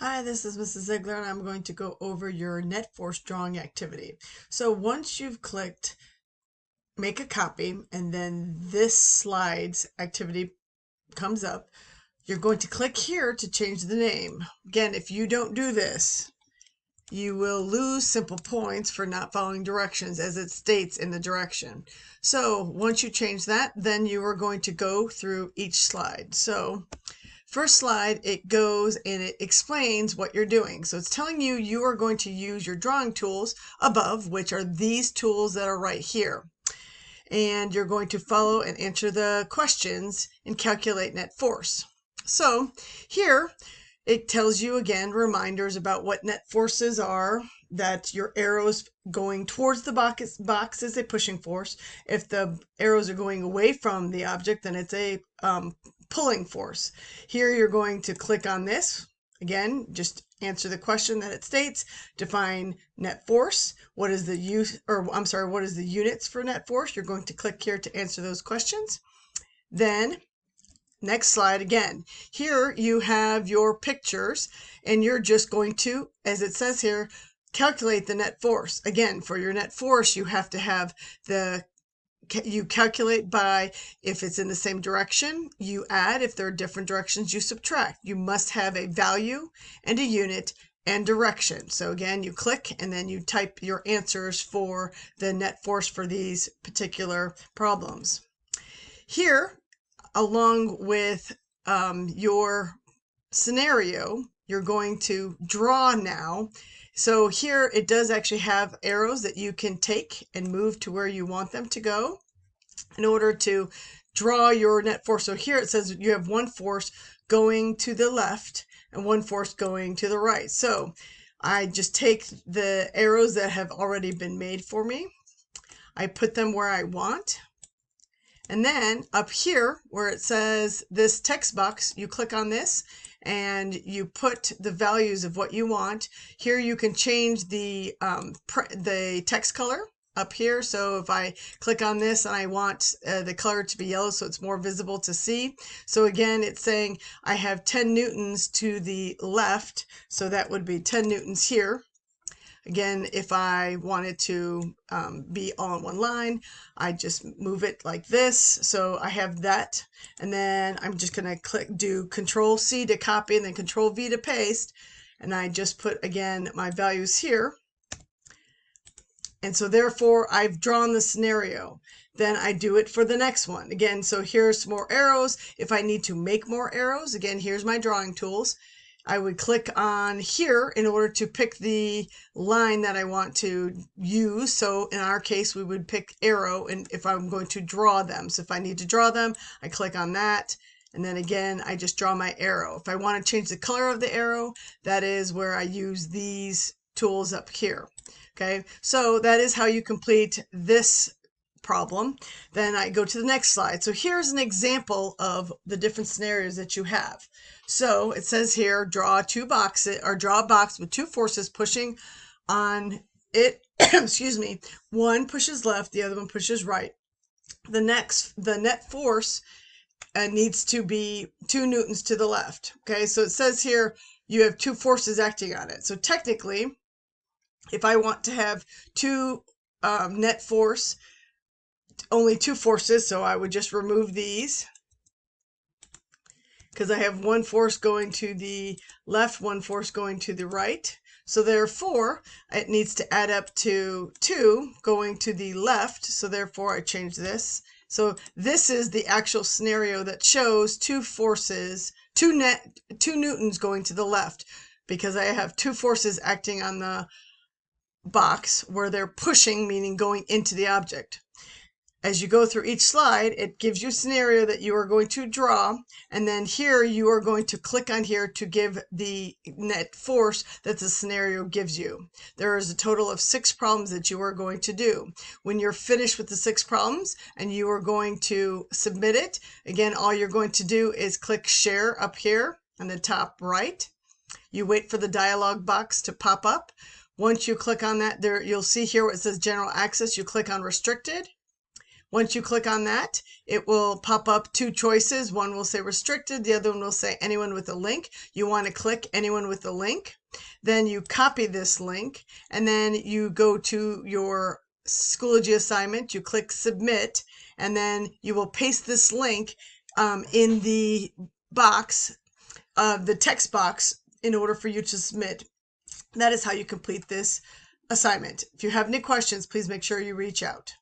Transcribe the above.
Hi, this is Mrs. Ziegler, and I'm going to go over your net force drawing activity. So once you've clicked make a copy, and then this slides activity comes up, you're going to click here to change the name. Again, if you don't do this, you will lose simple points for not following directions as it states in the direction. So once you change that, then you are going to go through each slide. So first slide, it goes and it explains what you're doing. So it's telling you you are going to use your drawing tools above, which are these tools that are right here. And you're going to follow and answer the questions and calculate net force. So here it tells you again reminders about what net forces are, that your arrows going towards the box is a pushing force. If the arrows are going away from the object, then it's a pulling force. Here you're going to click on this. Again, just answer the question that it states. Define net force. What is the what is the units for net force? You're going to click here to answer those questions. Then next slide again. Here you have your pictures, and you're just going to, as it says here, calculate the net force. Again, for your net force, you have to have you calculate by, if it's in the same direction, you add. If there are different directions, you subtract. You must have a value and a unit and direction. So again, you click and then you type your answers for the net force for these particular problems. Here, along with your scenario, you're going to draw now. So here it does actually have arrows that you can take and move to where you want them to go in order to draw your net force. So here it says you have one force going to the left and one force going to the right. So I just take the arrows that have already been made for me. I put them where I want. And then up here where it says this text box, you click on this and you put the values of what you want. Here you can change the text color up here. So if I click on this and I want the color to be yellow so it's more visible to see. So again, it's saying I have 10 newtons to the left. So that would be 10 newtons here. Again, if I wanted to be all in one line, I just move it like this. So I have that. And then I'm just going to do Control C to copy and then Control V to paste. And I just put, again, my values here. And so therefore, I've drawn the scenario. Then I do it for the next one. Again, so here's more arrows. If I need to make more arrows, again, here's my drawing tools. I would click on here in order to pick the line that I want to use. So in our case, we would pick arrow, and if I'm going to draw them. So if I need to draw them, I click on that. And then again, I just draw my arrow. If I want to change the color of the arrow, that is where I use these tools up here. Okay, so that is how you complete this problem. Then I go to the next slide. So here's an example of the different scenarios that you have. So it says here, draw two boxes, or draw a box with two forces pushing on it. Excuse me. One pushes left, the other one pushes right. The net force needs to be 2 newtons to the left. Okay, so it says here you have two forces acting on it. So technically, if I want to have two net force, only two forces, so I would just remove these because I have one force going to the left, one force going to the right. So therefore, it needs to add up to 2 going to the left. So therefore, I change this. So this is the actual scenario that shows two forces, 2 newtons going to the left, because I have two forces acting on the box where they're pushing, meaning going into the object. As you go through each slide, it gives you a scenario that you are going to draw, and then here you are going to click on here to give the net force that the scenario gives you. There is a total of 6 problems that you are going to do. When you're finished with the 6 problems and you are going to submit it, again, all you're going to do is click Share up here on the top right. You wait for the dialog box to pop up. Once you click on that, there you'll see here where it says General Access, you click on Restricted. Once you click on that, it will pop up two choices. One will say restricted, the other one will say anyone with a link. You want to click anyone with a link. Then you copy this link, and then you go to your Schoology assignment, you click submit, and then you will paste this link in the box, the text box, in order for you to submit. That is how you complete this assignment. If you have any questions, please make sure you reach out.